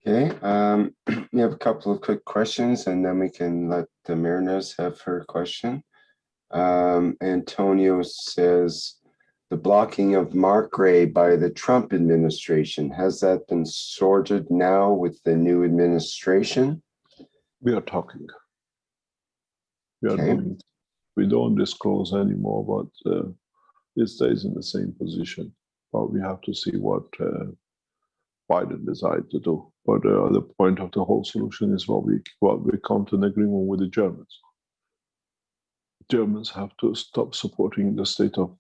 Okay, we have a couple of quick questions and then we can let the Mariners have her question. Antonio says, the blocking of Mark Gray by the Trump administration, has that been sorted now with the new administration? We are talking. We don't disclose anymore, but it stays in the same position. But we have to see what Biden decides to do. But the point of the whole solution is what we come to an agreement with the Germans. Germans have to stop supporting the state of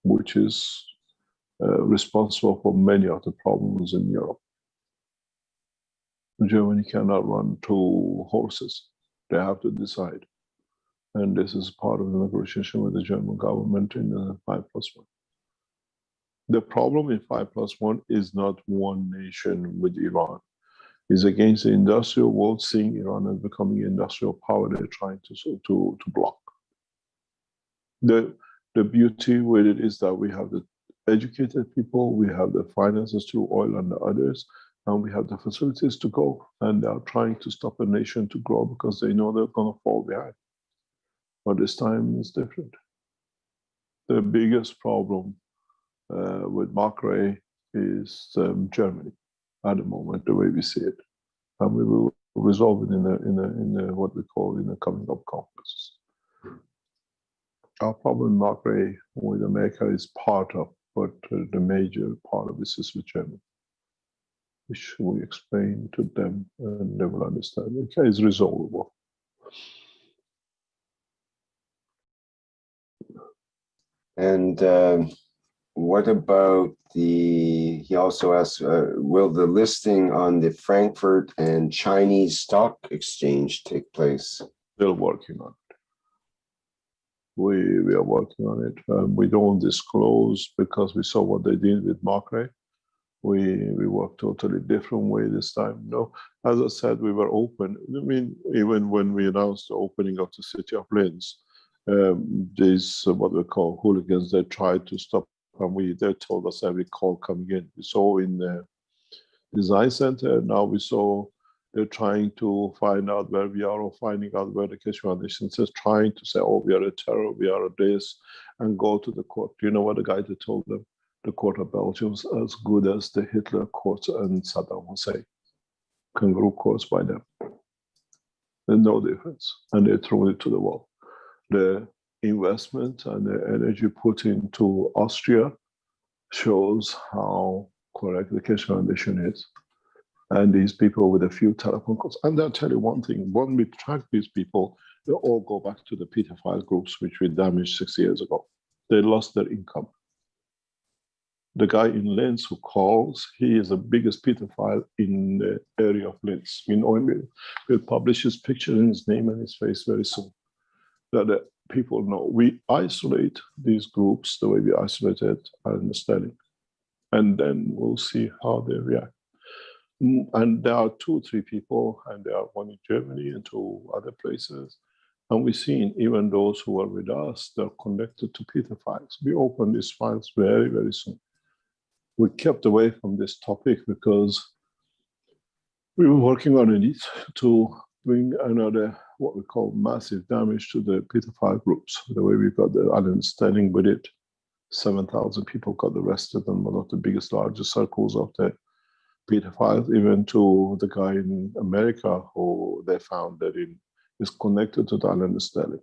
which is responsible for many of the problems in Europe. Germany cannot run two horses. They have to decide. And this is part of the negotiation with the German government in 5+1. The problem in 5+1 is not one nation with Iran. It's against the industrial world, seeing Iran as becoming an industrial power they're trying to block. The beauty with it is that we have the educated people, we have the finances through oil and the others, and we have the facilities to go. And they are trying to stop a nation to grow because they know they're going to fall behind. But this time is different. The biggest problem with Mark Gray is Germany at the moment, the way we see it, and we will resolve it in what we call in the coming up conferences. Our problem, Mark Gray, with America is part of, but the major part of this is with Germany, which we explain to them and they will understand. Okay, it's resolvable. And what about he also asks, will the listing on the Frankfurt and Chinese Stock Exchange take place? Still working on it. We are working on it. We don't disclose because we saw what they did with Mark Gray. We work totally different way this time. No, as I said, we were open. I mean, even when we announced the opening of the city of Linz, these what we call hooligans, they tried to stop, and they told us every call coming in. We saw in the design center, now we saw they're trying to find out where we are or finding out where the Keshe Foundation is, trying to say, oh, we are a terror, we are a this, and go to the court. Do you know what the guy that told them? The court of Belgium is as good as the Hitler courts and Saddam Hussein. Kangaroo courts by them. There's no difference. And they threw it to the wall. The investment and the energy put into Austria shows how correct the Keshe Foundation is. And these people with a few telephone calls. And I'll tell you one thing, when we track these people, they all go back to the pedophile groups, which we damaged 6 years ago. They lost their income. The guy in Linz who calls, he is the biggest pedophile in the area of Linz. You know him, we'll publish his picture and his name and his face very soon. That the people know. We isolate these groups the way we isolated our understanding. And then we'll see how they react. And there are 2 or 3 people, and there are one in Germany and 2 other places. And we've seen even those who are with us, they're connected to pedophiles. We open these files very, very soon. We kept away from this topic because we were working on it to bring another, what we call massive damage to the pedophile groups. The way we got the understanding with it, 7,000 people got arrested in one of the biggest, largest circles of the pedophiles, even to the guy in America who they found that is connected to the Alan Sterling,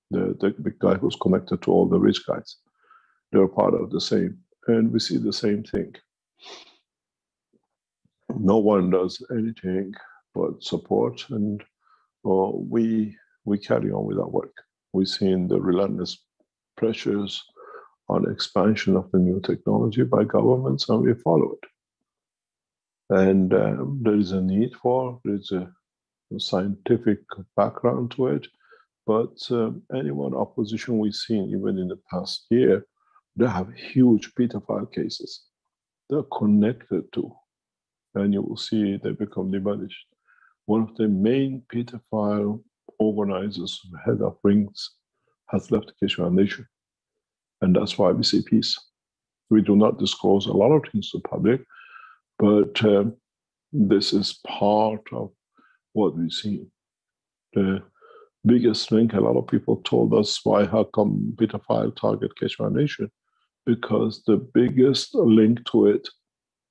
the big guy who's connected to all the rich guys. They're part of the same. And we see the same thing. No one does anything but support, and we carry on with our work. We've seen the relentless pressures on expansion of the new technology by governments, and we follow it. And there is a need there's a scientific background to it, but anyone opposition we've seen, even in the past year, they have huge pedophile cases. They're connected to, and you will see they become demolished. One of the main pedophile organizers, head of rings, has left the Keshe Foundation. And that's why we say peace. We do not disclose a lot of things to the public, but this is part of what we see. The biggest link, a lot of people told us, why, how come pedophile target Keshe Foundation? Because the biggest link to it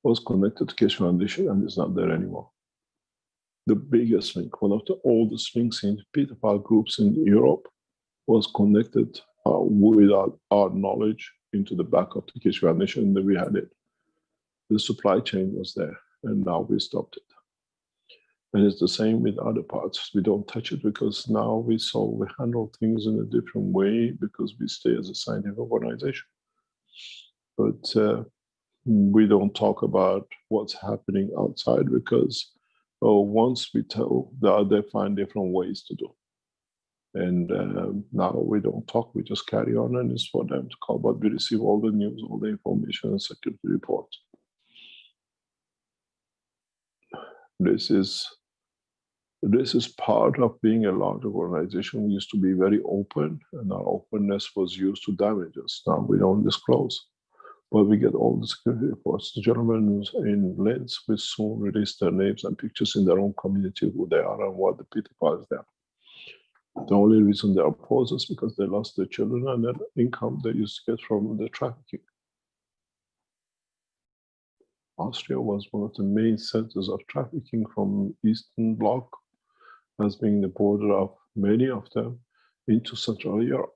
was connected to Keshe Foundation and it's not there anymore. The biggest link, one of the oldest links in pedophile groups in Europe, was connected without our knowledge into the back of the Keshe Foundation, and we had it. The supply chain was there, and now we stopped it. And it's the same with other parts. We don't touch it because now we handle things in a different way because we stay as a scientific organization. But we don't talk about what's happening outside because once we tell, they find different ways to do. And now we don't talk, we just carry on, and it's for them to call, but we receive all the news, all the information, and security reports. This is part of being a large organization. We used to be very open, and our openness was used to damage us. Now we don't disclose, but we get all the security reports. The gentlemen in Linz will soon release their names and pictures in their own community, who they are and what the pedophiles they are. The only reason they oppose us because they lost their children and their income they used to get from the trafficking. Austria was one of the main centers of trafficking from Eastern Bloc, as being the border of many of them into Central Europe.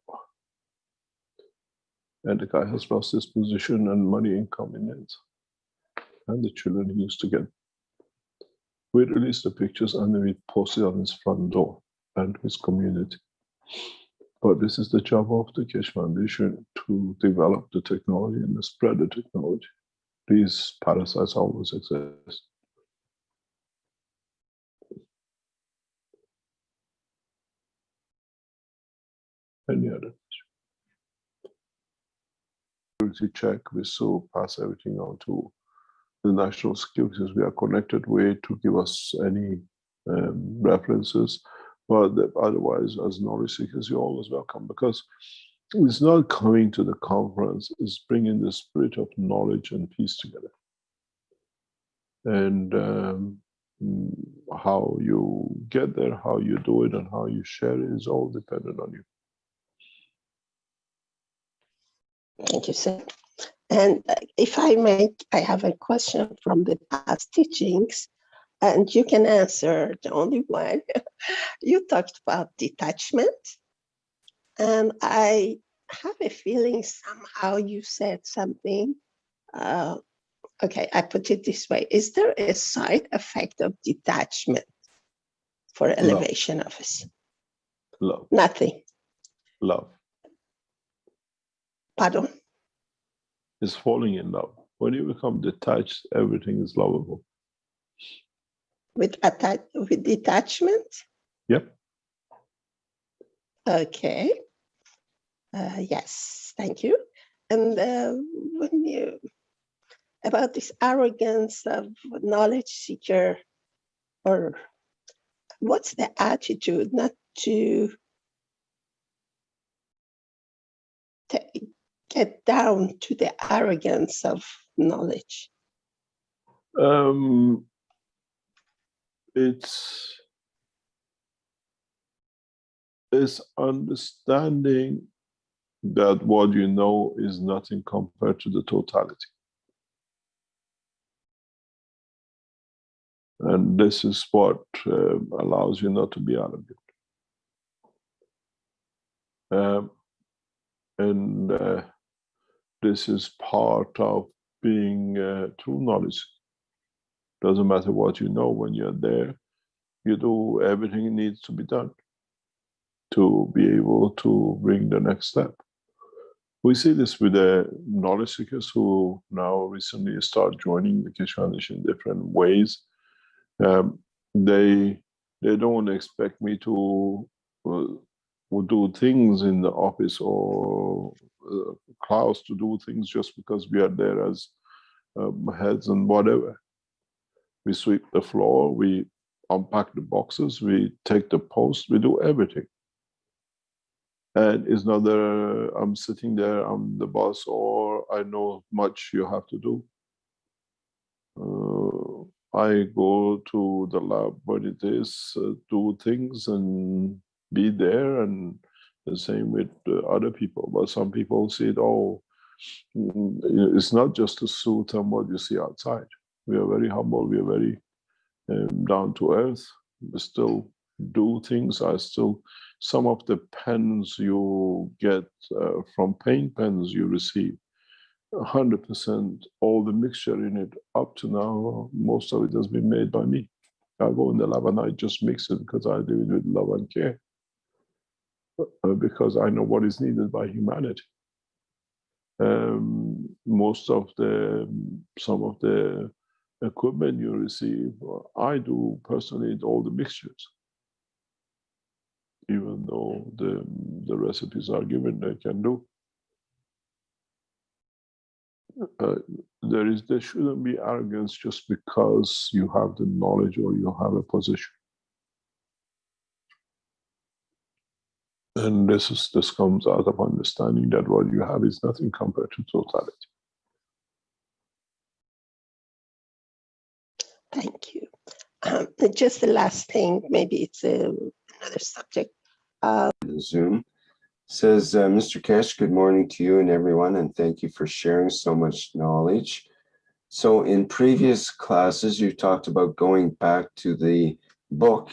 And the guy has lost his position and money income in it. And the children he used to get. We released the pictures and we posted on his front door and his community. But this is the job of the Keshe Foundation, to develop the technology and to spread the technology. These parasites always exist. Any other security check, we still pass everything on to the national securities we are connected with to give us any references. But otherwise, as knowledge seekers, you're always welcome, because it's not coming to the conference, it's bringing the spirit of knowledge and peace together. And how you get there, how you do it, and how you share it is all dependent on you. Thank you, sir. And if I may, I have a question from the past teachings, and you can answer the only one. You talked about detachment, and I have a feeling somehow you said something. Okay, I put it this way. Is there a side effect of detachment for elevation of us? Love. Nothing. Love. Pardon? It's falling in love. When you become detached, everything is lovable. With detachment? Yep. Okay. Yes, thank you. And when you, about this arrogance of knowledge seeker, or what's the attitude not to get down to the arrogance of knowledge? It's understanding that what you know is nothing compared to the totality. And this is what allows you not to be arrogant. This is part of being true knowledge. Doesn't matter what you know, when you're there, you do everything that needs to be done to be able to bring the next step. We see this with the knowledge seekers who now recently start joining the Keshe Foundation in different ways. They don't expect me to do things in the office or Klaus to do things just because we are there as heads and whatever. We sweep the floor, we unpack the boxes, we take the post, we do everything. And it's not that I'm sitting there, I'm the boss, or I know much you have to do. I go to the lab when it is, do things and be there, and the same with other people. But some people see it, oh, it's not just a suit and what you see outside. We are very humble, we are very down to earth. We still do things. Some of the pens you get from paint pens you receive, 100%, all the mixture in it, up to now, most of it has been made by me. I go in the lab and I just mix it because I do it with love and care, because I know what is needed by humanity. Some of the equipment you receive, I do personally all the mixtures, even though the recipes are given, they can do. There shouldn't be arrogance just because you have the knowledge or you have a position. And this comes out of understanding that what you have is nothing compared to totality. Thank you. Just the last thing, maybe it's another subject. Zoom says, Mr. Keshe, good morning to you and everyone, and thank you for sharing so much knowledge. So in previous classes, you talked about going back to the book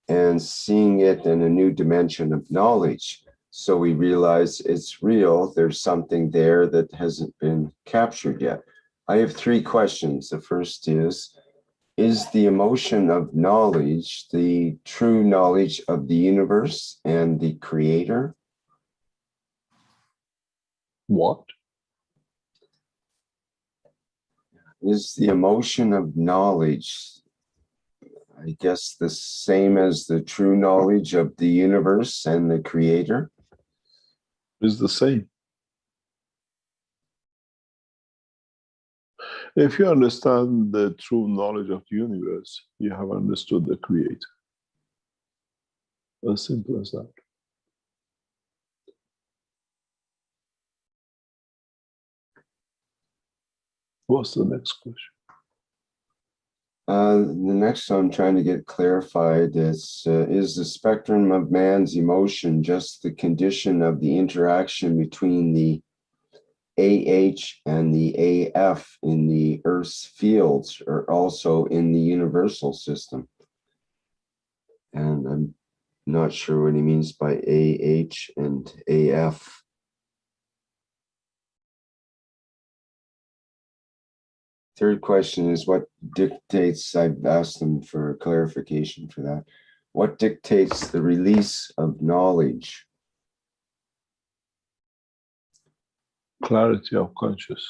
and seeing it in a new dimension of knowledge. So we realize it's real. There's something there that hasn't been captured yet. I have 3 questions. The first is the emotion of knowledge the true knowledge of the universe and the creator? What? Is the emotion of knowledge, I guess, the same as the true knowledge of the universe and the creator? Is the same. If you understand the true knowledge of the universe, you have understood the creator. As simple as that. What's the next question? The next one I'm trying to get clarified is the spectrum of man's emotion just the condition of the interaction between the AH and the AF in the Earth's fields, or also in the universal system? And I'm not sure what he means by AH and AF. Third question is what dictates, I've asked them for clarification for that. What dictates the release of knowledge? Clarity of conscious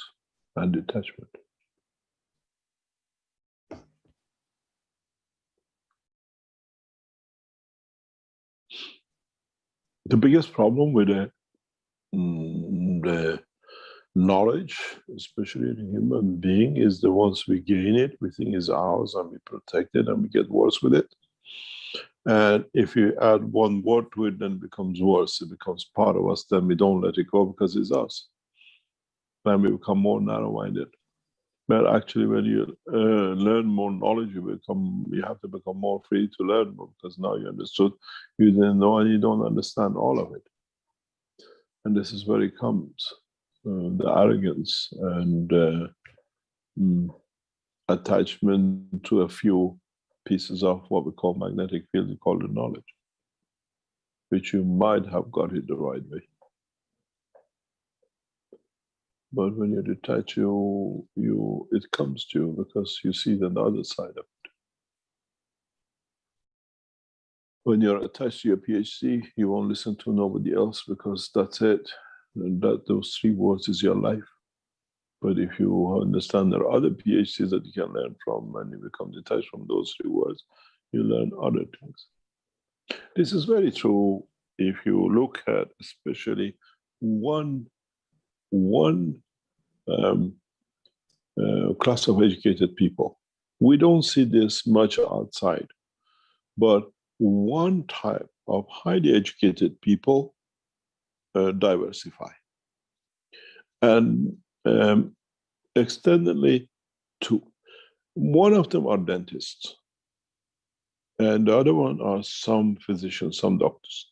and detachment. The biggest problem with the knowledge, especially in a human being, is the once we gain it, we think it's ours and we protect it and we get worse with it. And if you add one word to it, then it becomes worse. It becomes part of us. Then we don't let it go because it's us. Then we become more narrow-minded. But actually, when you learn more knowledge, you have to become more free to learn more, because now you understood. You didn't know and you don't understand all of it. And this is where it comes. The arrogance and attachment to a few pieces of what we call magnetic field, we call the knowledge, which you might have got it the right way. But when you detach, it comes to you because you see the other side of it. When you're attached to your PhD, you won't listen to nobody else because that's it. And those 3 words is your life. But if you understand there are other PhDs that you can learn from, and you become detached from those 3 words, you learn other things. This is very true if you look at especially one class of educated people. We don't see this much outside, but one type of highly educated people diversify. And extendedly, 2. One of them are dentists, and the other one are some physicians, some doctors.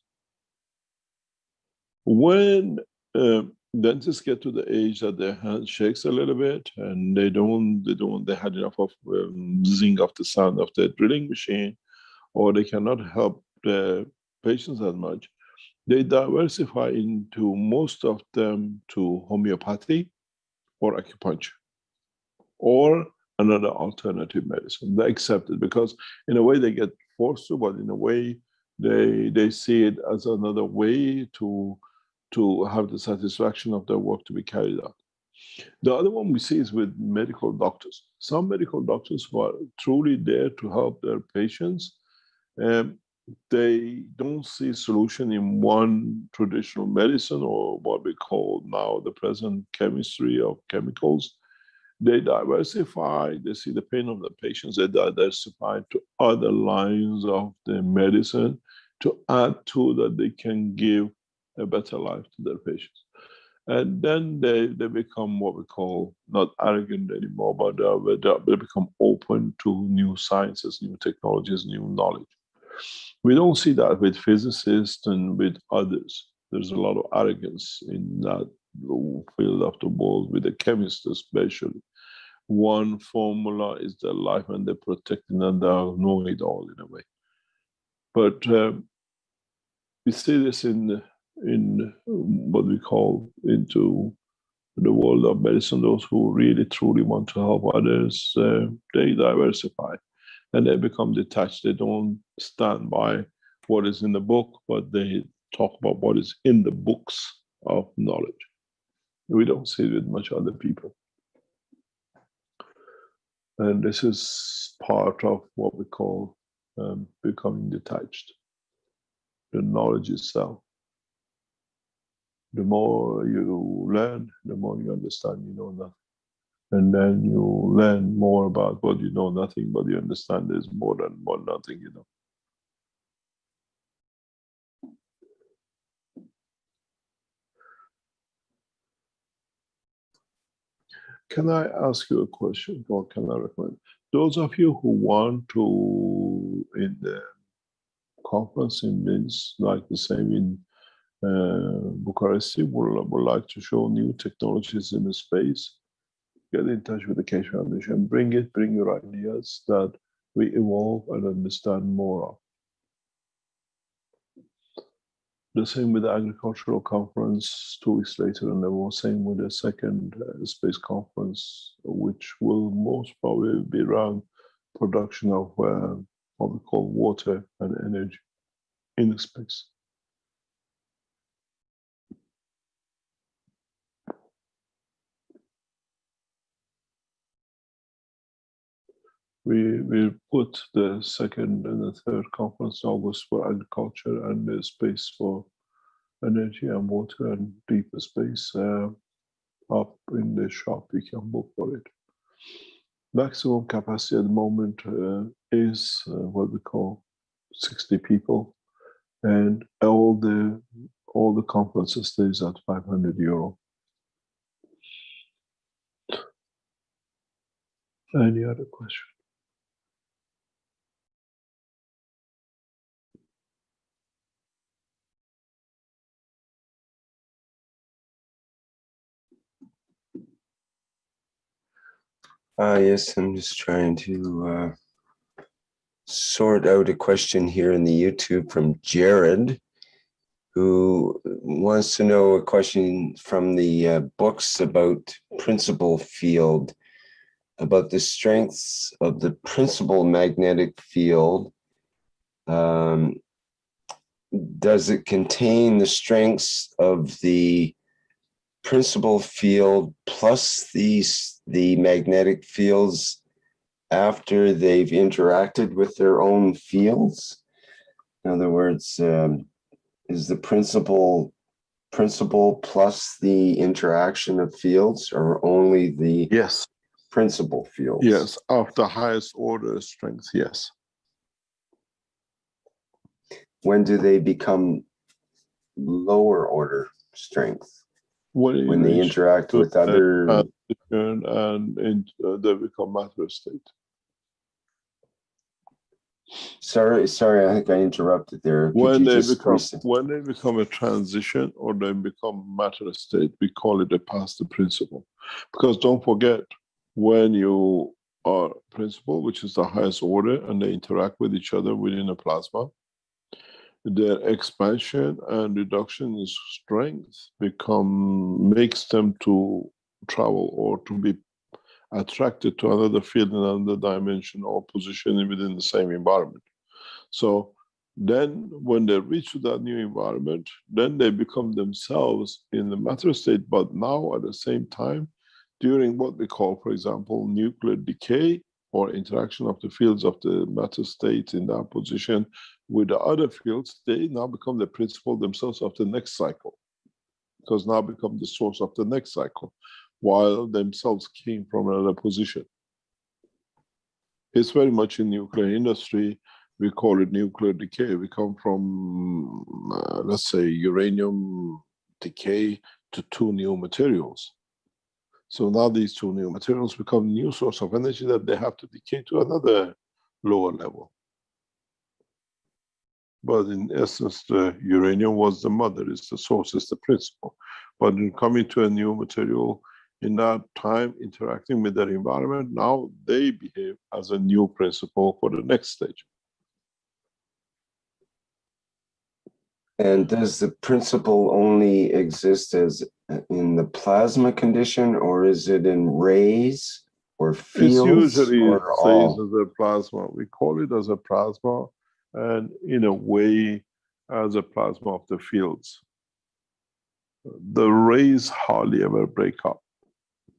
When dentists get to the age that their hand shakes a little bit, and they had enough of zing of the sound of the drilling machine, or they cannot help the patients as much, they diversify into, most of them, to homeopathy or acupuncture or another alternative medicine. They accept it because in a way they get forced to, but in a way they see it as another way to have the satisfaction of their work to be carried out. The other one we see is with medical doctors. Some medical doctors who are truly there to help their patients, they don't see solution in one traditional medicine or what we call now the present chemistry of chemicals. They diversify, they see the pain of the patients, they diversify to other lines of the medicine to add to that they can give a better life to their patients. And then they become what we call not arrogant anymore, but they become open to new sciences, new technologies, new knowledge. We don't see that with physicists and with others. There's a lot of arrogance in that field of the world, with the chemists especially. One formula is their life, and they're protecting and they know it all in a way. But we see this in what we call into the world of medicine. Those who really truly want to help others, they diversify and they become detached. They don't stand by what is in the book, but they talk about what is in the books of knowledge. We don't see it with much other people. And this is part of what we call becoming detached. The knowledge itself. The more you learn, the more you understand you know nothing. And then you learn more about what you know nothing, but you understand there's more than one nothing you know. Can I ask you a question, or can I recommend? Those of you who want to, in the conference in Minsk, like the same in Bucharest, would like to show new technologies in the space, get in touch with the Keshe Foundation, bring your ideas that we evolve and understand more of. The same with the agricultural conference 2 weeks later, and the same with the second space conference, which will most probably be around production of what we call water and energy in space. We put the second and the third conference in August for agriculture and the space for energy and water and deeper space up in the shop. You can book for it. Maximum capacity at the moment is what we call 60 people, and all the conferences stays at €500. Any other question? Yes, I'm just trying to sort out a question here in the YouTube from Jared, who wants to know a question from the books about principal field, about the strengths of the principal magnetic field. Does it contain the strengths of the principal field plus the magnetic fields after they've interacted with their own fields? In other words, is the principal plus the interaction of fields, or only the principal fields? Yes, of the highest order strength, yes. When do they become lower order strength? When they interact with other... and they become matter state. Sorry, I think I interrupted there. When they become a transition or they become matter state, we call it a past principle. Because don't forget, when you are principle, which is the highest order, and they interact with each other within a plasma, their expansion and reduction in strength makes them to travel or to be attracted to another field in another dimension or position within the same environment. So then when they reach that new environment, then they become themselves in the matter state, but now at the same time, during what we call, for example, nuclear decay or interaction of the fields of the matter state in that position with the other fields, they now become the principle themselves of the next cycle, because now become the source of the next cycle, while themselves came from another position. It's very much in nuclear industry. We call it nuclear decay. We come from, let's say, uranium decay to two new materials. So now these two new materials become new source of energy that they have to decay to another lower level. But in essence, the uranium was the mother, it's the source, it's the principle. But in coming to a new material, in that time interacting with their environment, now they behave as a new principle for the next stage. And does the principle only exist as in the plasma condition, or is it in rays or fields? It's usually or all? as a plasma. We call it as a plasma, and in a way as a plasma of the fields. The rays hardly ever break up,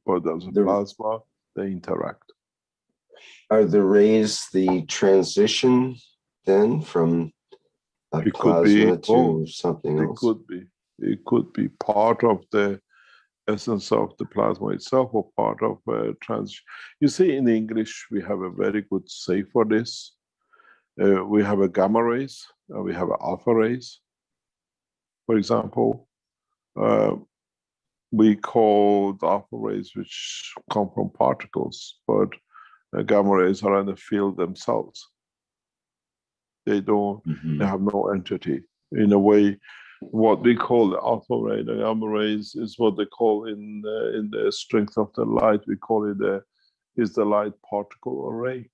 but as a plasma, they interact. Are the rays the transition then from a plasma to something else? It could be part of the essence of the plasma itself or part of a transition. You see, in English, we have a very good say for this. We have a gamma rays, we have alpha rays. For example, we call the alpha rays which come from particles, but gamma rays are in the field themselves. They don't, they have no entity. In a way, what we call the alpha ray, the gamma rays is what they call in the strength of the light, we call it is the light particle array.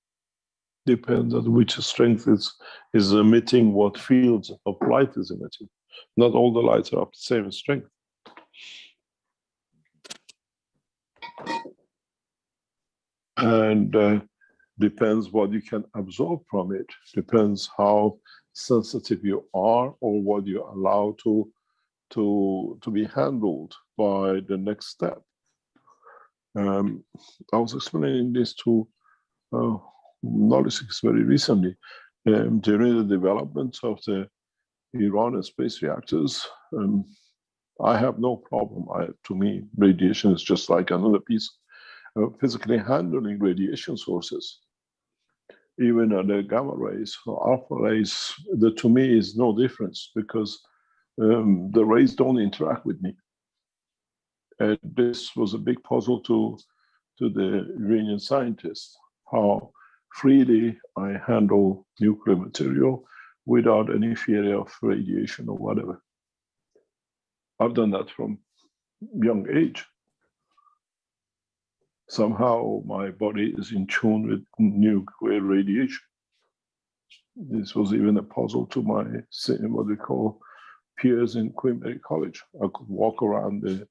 Depends on which strength is emitting what fields of light is emitting. Not all the lights are of the same strength. And depends what you can absorb from it. Depends how sensitive you are or what you allow to be handled by the next step. I was explaining this to Knowledge very recently. During the development of the Iran space reactors, I have no problem. To me, radiation is just like another piece. Physically handling radiation sources, even the gamma rays or alpha rays, to me is no difference, because the rays don't interact with me. And this was a big puzzle to the Iranian scientists, how freely I handle nuclear material without any fear of radiation or whatever. I've done that from young age. Somehow my body is in tune with nuclear radiation. This was even a puzzle to my, what we call, peers in Queen Mary College. I could walk around the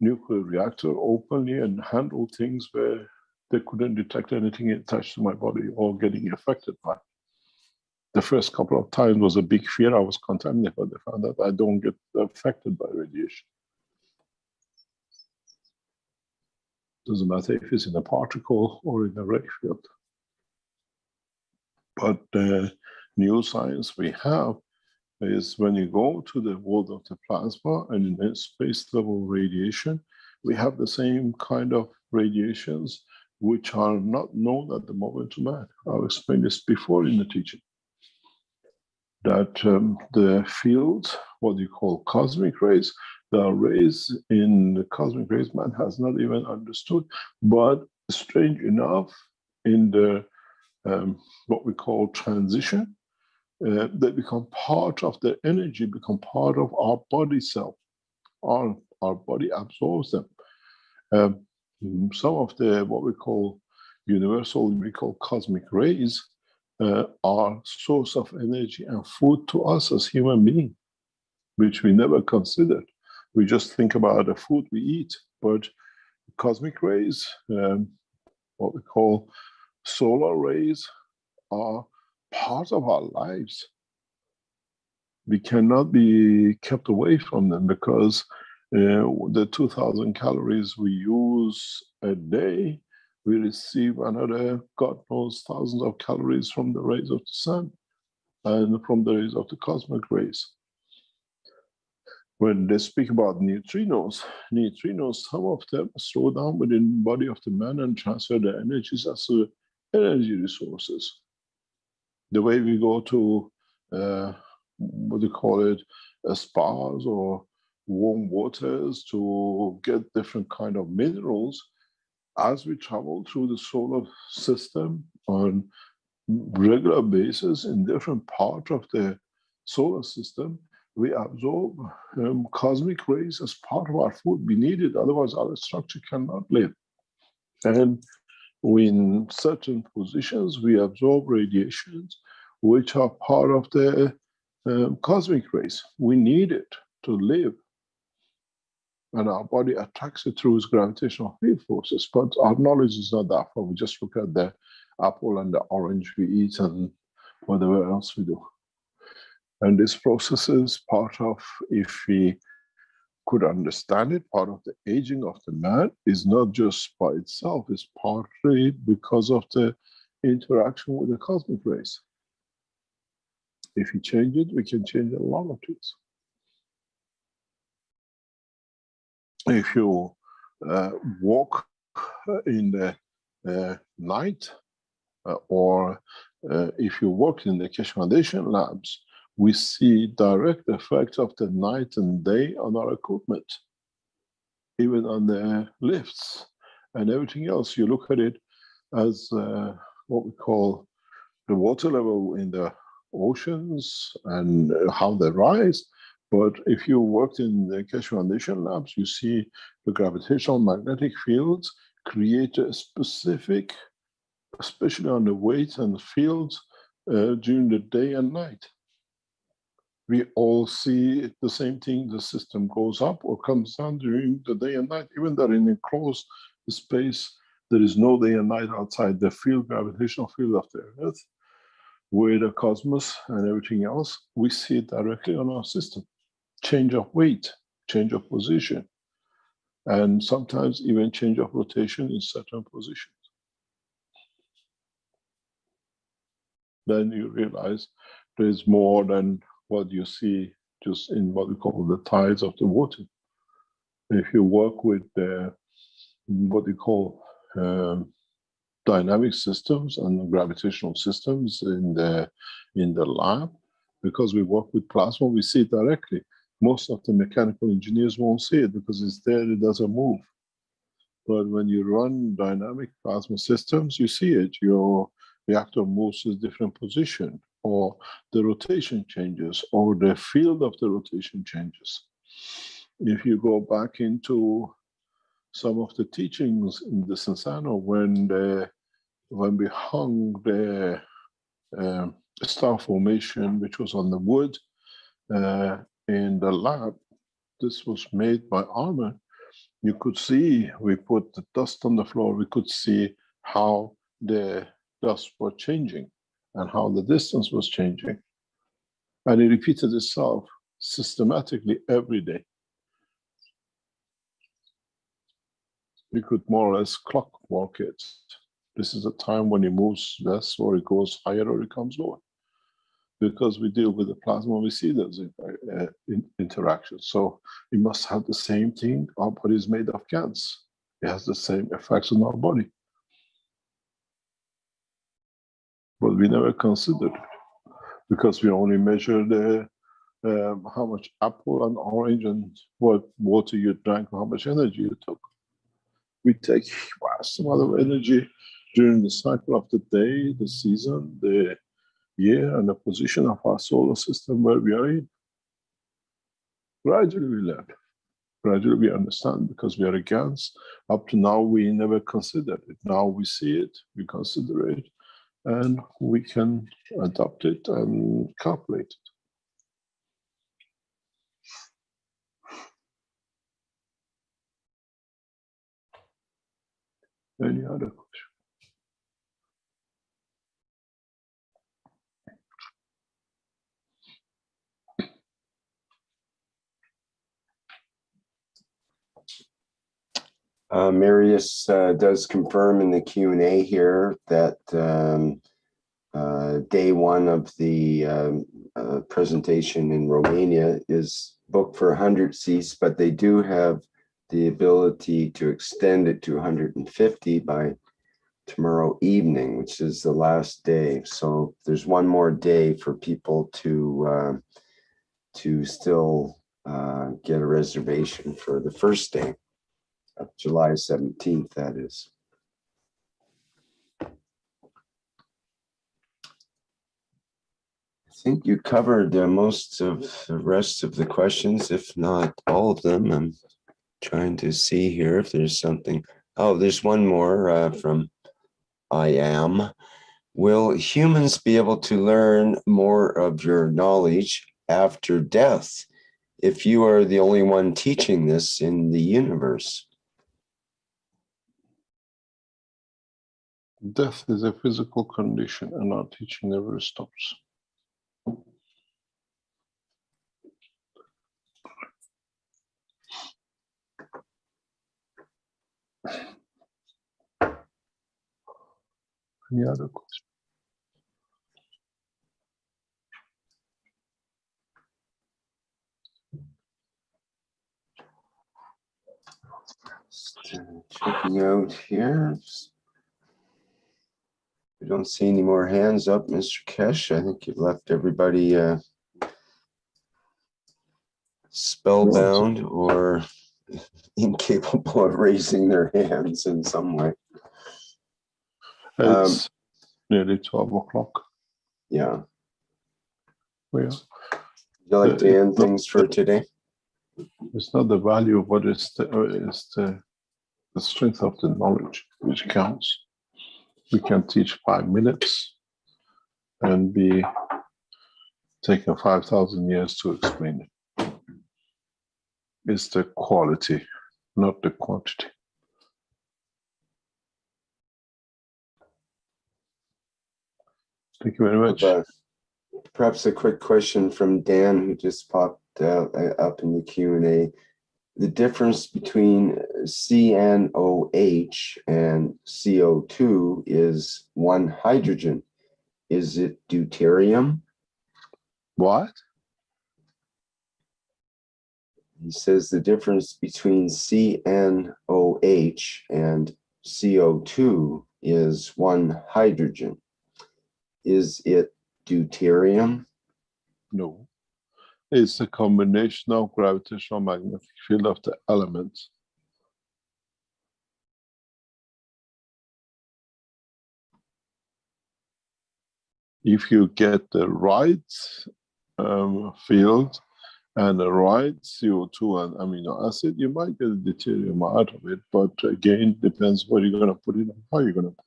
nuclear reactor openly and handle things where they couldn't detect anything attached to my body or getting affected by. The first couple of times was a big fear I was contaminated, but they found out I don't get affected by radiation. Doesn't matter if it's in a particle or in a ray field. But the new science we have is when you go to the world of the plasma and in the space level radiation, we have the same kind of radiations which are not known at the moment to man. I've explained this before in the teaching. That the fields, what you call cosmic rays, the rays in the cosmic rays man has not even understood, but strange enough, in the what we call transition. They become part of the energy, become part of our body self. Our body absorbs them. Some of the what we call universal, we call cosmic rays, are source of energy and food to us as human beings, which we never considered. We just think about the food we eat, but cosmic rays, what we call solar rays, are part of our lives. We cannot be kept away from them because the 2,000 calories we use a day, we receive another, God knows, thousands of calories from the rays of the sun and from the rays of the cosmic rays. When they speak about neutrinos, some of them slow down within the body of the man and transfer their energies as energy resources. The way we go to, what do you call it, spas or warm waters to get different kind of minerals, as we travel through the solar system on regular basis in different parts of the solar system, we absorb cosmic rays as part of our food. We need it, otherwise our structure cannot live. And in certain positions, we absorb radiations which are part of the cosmic rays. We need it to live. And our body attracts it through its gravitational field forces. But our knowledge is not that far. We just look at the apple and the orange we eat and whatever else we do. And this process is part of, if we could understand it, part of the aging of the man is not just by itself, it's partly because of the interaction with the cosmic rays. If you change it, we can change a lot of things. If you walk in the night, or if you work in the Keshe Foundation labs, we see direct effects of the night and day on our equipment, even on the lifts and everything else. You look at it as what we call the water level in the oceans and how they rise. But if you worked in the Keshe Foundation labs, you see the gravitational magnetic fields create a specific, especially on the weights and the fields during the day and night. We all see the same thing, the system goes up or comes down during the day and night. Even though in enclosed space, there is no day and night outside the field, gravitational field of the Earth, with the cosmos and everything else, we see it directly on our system. Change of weight, change of position, and sometimes even change of rotation in certain positions. Then you realize there's more than what you see just in what we call the tides of the water. If you work with what we call dynamic systems and gravitational systems in the lab, because we work with plasma, we see it directly. Most of the mechanical engineers won't see it because it's there, it doesn't move. But when you run dynamic plasma systems, you see it. Your reactor moves to a different position, or the rotation changes, or the field of the rotation changes. If you go back into some of the teachings in the Sensano, when we hung the star formation, which was on the wood in the lab, this was made by armor. You could see, we put the dust on the floor, we could see how the dust was changing and how the distance was changing. And it repeated itself systematically every day. We could more or less clockwork it. This is the time when it moves less, or it goes higher, or it comes lower. Because we deal with the plasma, we see those interactions. So we must have the same thing. Our body is made of gas. It has the same effects on our body. But we never considered it because we only measure the how much apple and orange and what water you drank, how much energy you took. We take vast amount of energy during the cycle of the day, the season, the year, and the position of our solar system where we are in. Gradually we learn. Gradually we understand, because we are against. Up to now, we never considered it. Now we see it, we consider it, and we can adopt it and calculate it. Any other question? Marius does confirm in the Q&A here that day one of the presentation in Romania is booked for 100 seats, but they do have the ability to extend it to 150 by tomorrow evening, which is the last day. So there's one more day for people to still get a reservation for the first day of July 17th, that is. I think you covered most of the rest of the questions, if not all of them. I'm trying to see here if there's something. Oh, there's one more from I Am. Will humans be able to learn more of your knowledge after death if you are the only one teaching this in the universe? Death is a physical condition, and our teaching never stops. Any other question? Checking out here. We don't see any more hands up, Mr. Keshe. I think you've left everybody spellbound or incapable of raising their hands in some way. It's nearly 12 o'clock. Yeah. Yeah. Would you like to end things for today? It's not the value, but it's the strength of the knowledge which counts. We can teach 5 minutes and be taking 5,000 years to explain it. It's the quality, not the quantity. Thank you very much. Perhaps a quick question from Dan, who just popped up in the Q&A. The difference between CNOH and CO2 is one hydrogen. Is it deuterium? What? He says the difference between CNOH and CO2 is one hydrogen. Is it deuterium? No. It's a combination of gravitational magnetic field of the elements. If you get the right field and the right CO2 and amino acid, you might get a deuterium out of it, but again, depends what you're going to put it and how you're going to put it.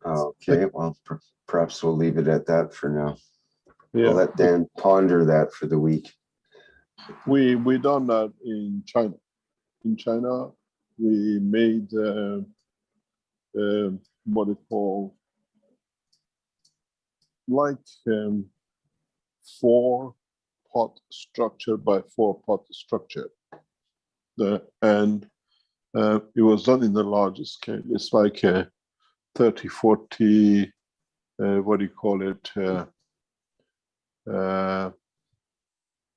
Okay, well, perhaps we'll leave it at that for now. Yeah. I'll let Dan ponder that for the week. We done that in China. In China, we made what they call like 4-pot structure by 4-pot structure. And it was done in the largest scale. It's like 30, 40, what do you call it?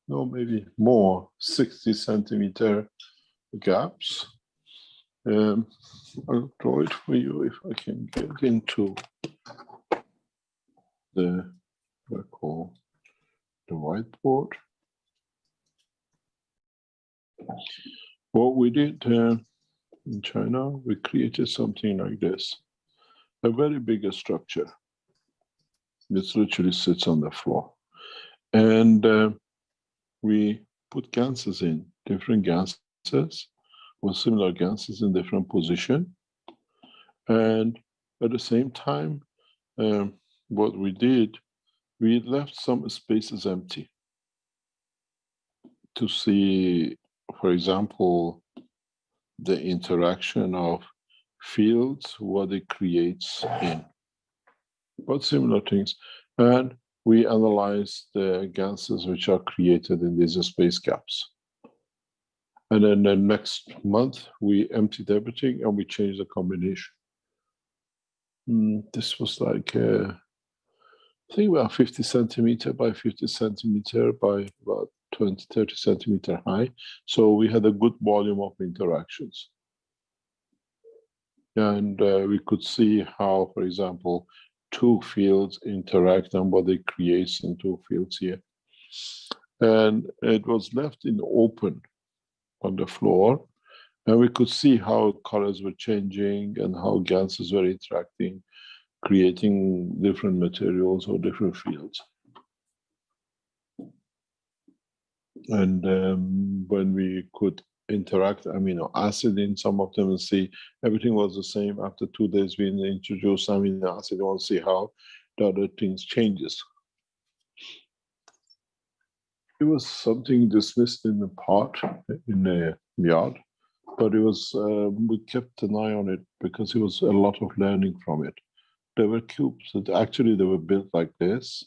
No, maybe more, 60 centimeter gaps. I'll draw it for you if I can get into the I call the whiteboard. What we did in China, we created something like this, a very big structure. This literally sits on the floor. And we put ganses in, different ganses, or similar ganses in different position. And at the same time, what we did, we left some spaces empty to see, for example, the interaction of fields, what it creates in, but similar things. And we analyzed the ganses which are created in these space gaps. And then the next month, we emptied everything and we changed the combination. This was like, I think about 50 centimeter by 50 centimeter by about 20, 30 centimeter high. So we had a good volume of interactions. And we could see how, for example, two fields interact and what it creates in two fields here. And it was left in open on the floor. And we could see how colors were changing and how ganses were interacting, creating different materials or different fields. And when we could interact amino acid in some of them and see everything was the same, after 2 days we introduced amino acid, we want to see how the other things changes. It was something dismissed in the pot in the yard, but it was, we kept an eye on it because it was a lot of learning from it. There were cubes that actually they were built like this,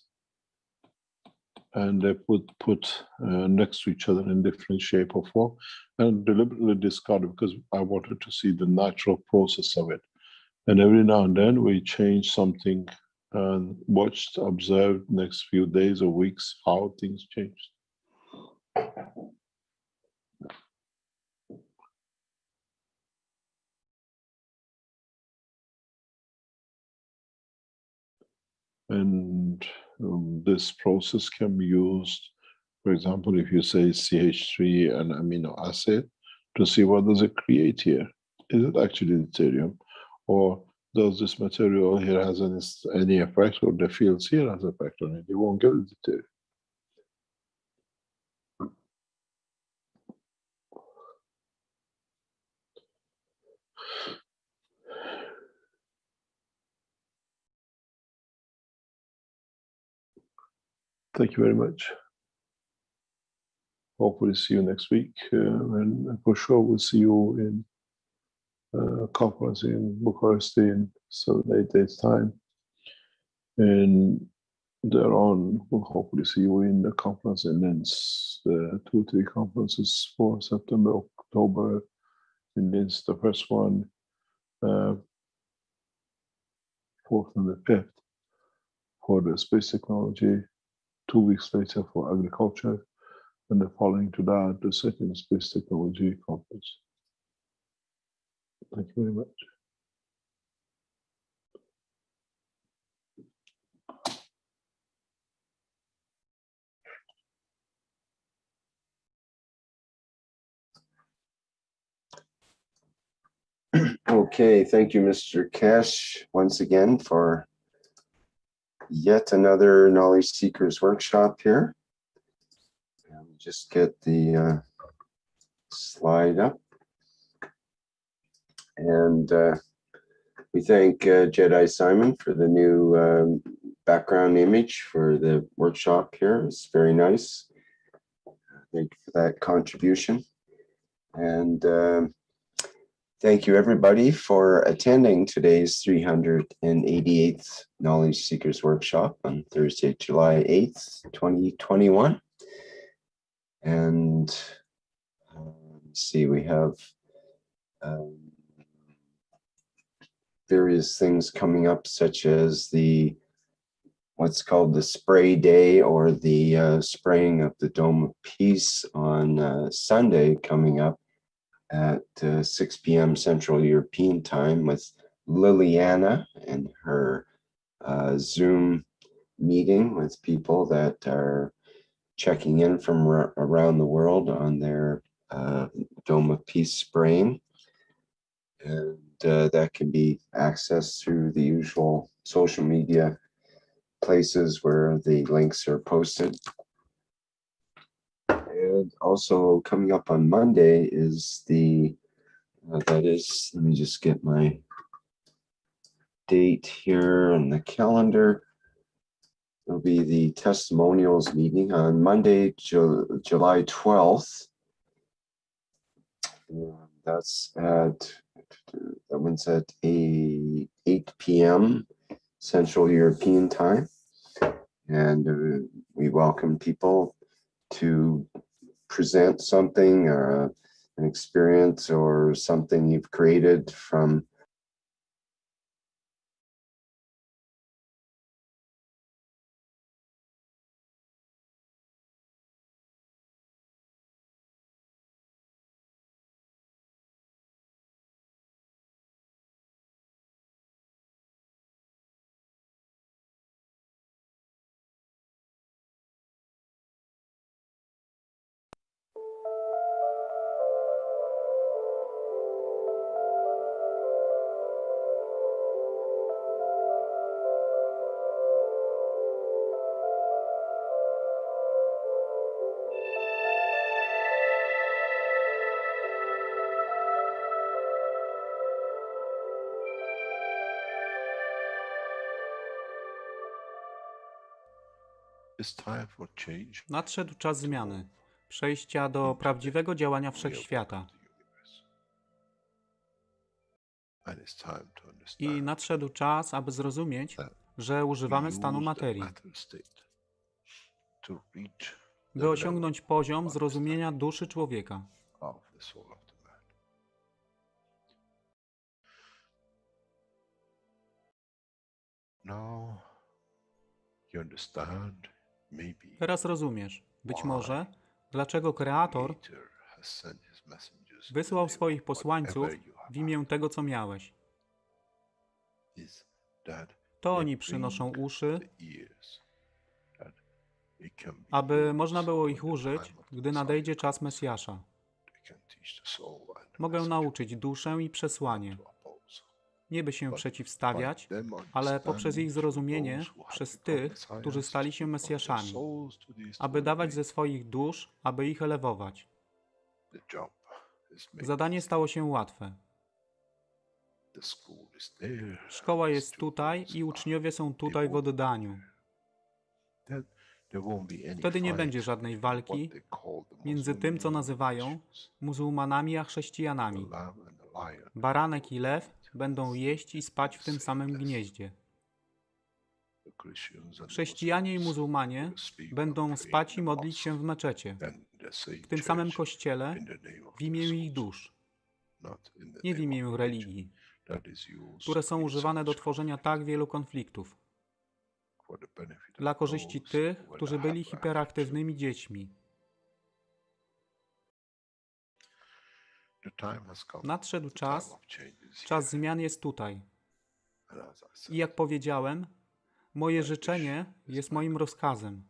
and they put next to each other in different shape or form, and deliberately discarded because I wanted to see the natural process of it. And every now and then we changed something and watched, observed next few days or weeks how things changed. And this process can be used, for example, if you say CH3 and amino acid, to see what does it create here. Is it actually deuterium? Or does this material here has any effect, or the fields here has effect on it? You won't get it deuterium. Thank you very much. Hopefully see you next week. And for sure we'll see you in a conference in Bucharest in 7-8 days time. And thereon we'll hopefully see you in the conference in Linz, the 2-3 conferences for September, October in Linz, the first one, 4th and the 5th for the space technology, 2 weeks later for agriculture, and the following to that, the second space technology conference. Thank you very much. Okay, thank you, Mr. Keshe, once again for yet another Knowledge Seekers workshop here. Just get the slide up. And we thank Jedi Simon for the new background image for the workshop here. It's very nice. Thank you for that contribution. And thank you everybody for attending today's 388th Knowledge Seekers workshop on Thursday, July 8th, 2021. And let's see, we have various things coming up, such as the what's called the spray day, or the spraying of the Dome of Peace on Sunday, coming up at 6 p.m. Central European Time with Liliana and her Zoom meeting with people that are checking in from around the world on their Dome of Peace brain. And that can be accessed through the usual social media places where the links are posted. And also coming up on Monday is let me just get my date here on the calendar. It'll be the testimonials meeting on Monday, July 12th. That one's at 8 p.m. Central European time. And we welcome people to present something or an experience or something you've created from Nadszedł czas zmiany, przejścia do prawdziwego działania wszechświata. I nadszedł czas, aby zrozumieć, że używamy stanu materii, by osiągnąć poziom zrozumienia duszy człowieka. Teraz rozumiesz, być może, dlaczego Kreator wysłał swoich posłańców w imię tego, co miałeś. To oni przynoszą uszy, aby można było ich użyć, gdy nadejdzie czas Mesjasza. Mogę nauczyć duszę i przesłanie. Nie by się przeciwstawiać, ale poprzez ich zrozumienie, przez tych, którzy stali się Mesjaszami, aby dawać ze swoich dusz, aby ich elewować. Zadanie stało się łatwe. Szkoła jest tutaj i uczniowie są tutaj w oddaniu. Wtedy nie będzie żadnej walki między tym, co nazywają muzułmanami, a chrześcijanami. Baranek i lew będą jeść i spać w tym samym gnieździe. Chrześcijanie i muzułmanie będą spać i modlić się w meczecie, w tym samym kościele, w imię ich dusz, nie w imię religii, które są używane do tworzenia tak wielu konfliktów, dla korzyści tych, którzy byli hiperaktywnymi dziećmi. Nadszedł czas, czas zmian jest tutaj. I jak powiedziałem, moje życzenie jest moim rozkazem.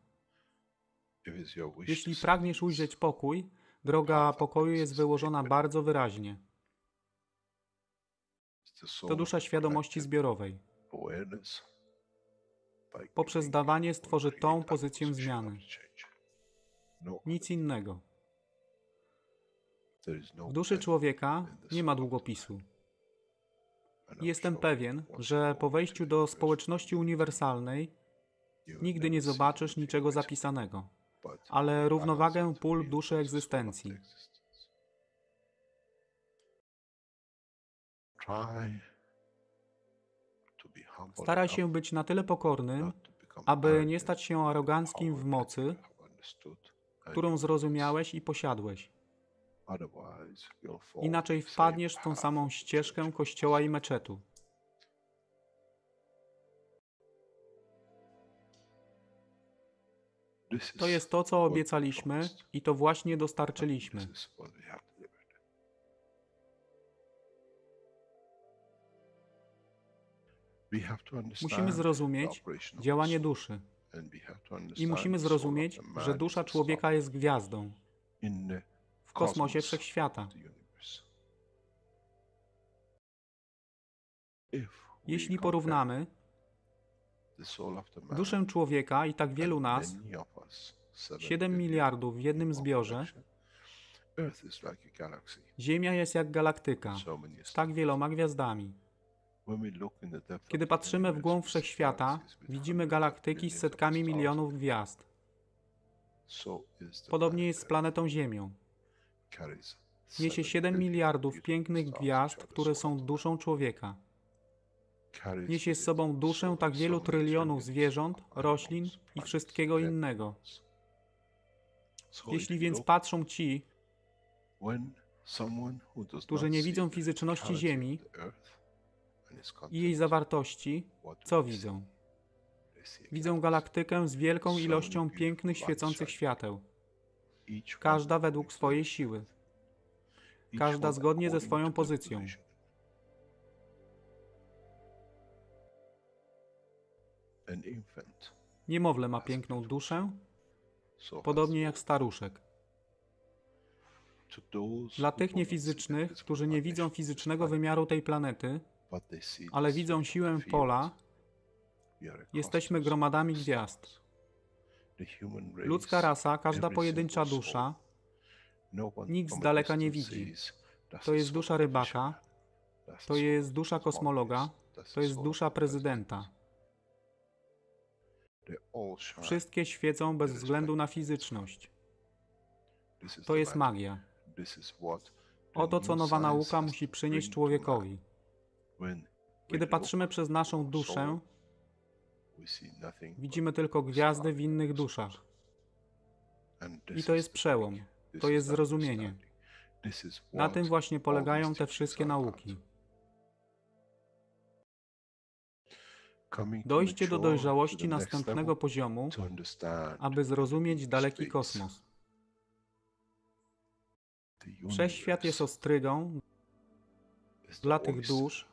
Jeśli pragniesz ujrzeć pokój, droga pokoju jest wyłożona bardzo wyraźnie. To dusza świadomości zbiorowej. Poprzez dawanie stworzy tą pozycję zmiany. Nic innego. W duszy człowieka nie ma długopisu. Jestem pewien, że po wejściu do społeczności uniwersalnej nigdy nie zobaczysz niczego zapisanego, ale równowagę pól duszy egzystencji. Staraj się być na tyle pokornym, aby nie stać się aroganckim w mocy, którą zrozumiałeś i posiadłeś. Inaczej wpadniesz w tą samą ścieżkę kościoła i meczetu. To jest to, co obiecaliśmy i to właśnie dostarczyliśmy. Musimy zrozumieć działanie duszy. I musimy zrozumieć, że dusza człowieka jest gwiazdą w kosmosie wszechświata. Jeśli porównamy duszę człowieka i tak wielu nas, 7 miliardów w jednym zbiorze, Ziemia jest jak galaktyka z tak wieloma gwiazdami. Kiedy patrzymy w głąb wszechświata, widzimy galaktyki z setkami milionów gwiazd. Podobnie jest z planetą Ziemią. Niesie 7 miliardów pięknych gwiazd, które są duszą człowieka. Niesie z sobą duszę tak wielu trylionów zwierząt, roślin i wszystkiego innego. Jeśli więc patrzą ci, którzy nie widzą fizyczności Ziemi i jej zawartości, co widzą? Widzą galaktykę z wielką ilością pięknych, świecących świateł. Każda według swojej siły. Każda zgodnie ze swoją pozycją. Niemowlę ma piękną duszę, podobnie jak staruszek. Dla tych niefizycznych, którzy nie widzą fizycznego wymiaru tej planety, ale widzą siłę pola, jesteśmy gromadami gwiazd. Ludzka rasa, każda pojedyncza dusza, nikt z daleka nie widzi. To jest dusza rybaka, to jest dusza kosmologa, to jest dusza prezydenta. Wszystkie świecą bez względu na fizyczność. To jest magia. Oto, co nowa nauka musi przynieść człowiekowi. Kiedy patrzymy przez naszą duszę, widzimy tylko gwiazdy w innych duszach. I to jest przełom. To jest zrozumienie. Na tym właśnie polegają te wszystkie nauki. Dojście do dojrzałości następnego poziomu, aby zrozumieć daleki kosmos. Wszechświat jest ostrygą dla tych dusz,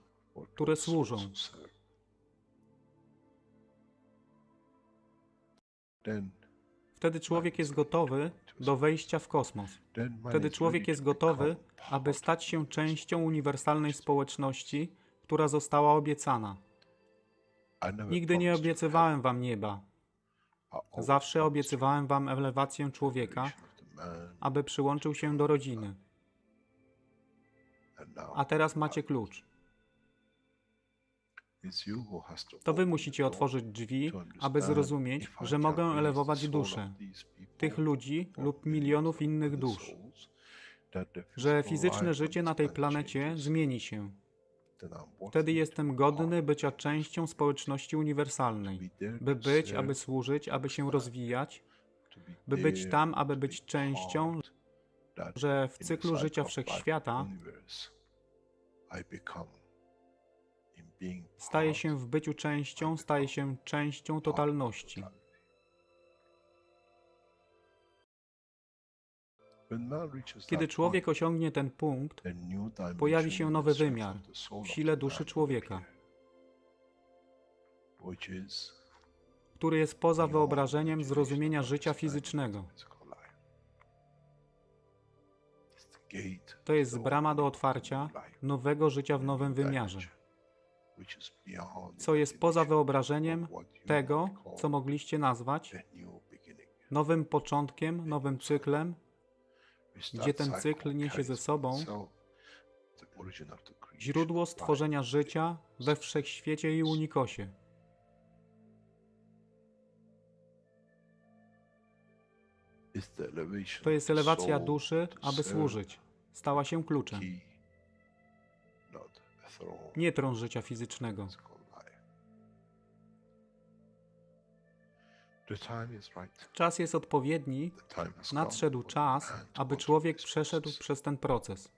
które służą. Wtedy człowiek jest gotowy do wejścia w kosmos. Wtedy człowiek jest gotowy, aby stać się częścią uniwersalnej społeczności, która została obiecana. Nigdy nie obiecywałem wam nieba. Zawsze obiecywałem wam elewację człowieka, aby przyłączył się do rodziny. A teraz macie klucz. To wy musicie otworzyć drzwi, aby zrozumieć, że mogę elewować duszę tych ludzi lub milionów innych dusz. Że fizyczne życie na tej planecie zmieni się. Wtedy jestem godny bycia częścią społeczności uniwersalnej. By być, aby służyć, aby się rozwijać, by być tam, aby być częścią, że w cyklu życia wszechświata staje się w byciu częścią, staje się częścią totalności. Kiedy człowiek osiągnie ten punkt, pojawi się nowy wymiar w sile duszy człowieka, który jest poza wyobrażeniem zrozumienia życia fizycznego. To jest brama do otwarcia nowego życia w nowym wymiarze, co jest poza wyobrażeniem tego, co mogliście nazwać nowym początkiem, nowym cyklem, gdzie ten cykl niesie ze sobą źródło stworzenia życia we wszechświecie i unikosie. To jest elewacja duszy, aby służyć. Stała się kluczem. Nie tron życia fizycznego. Czas jest odpowiedni, nadszedł czas, aby człowiek przeszedł przez ten proces.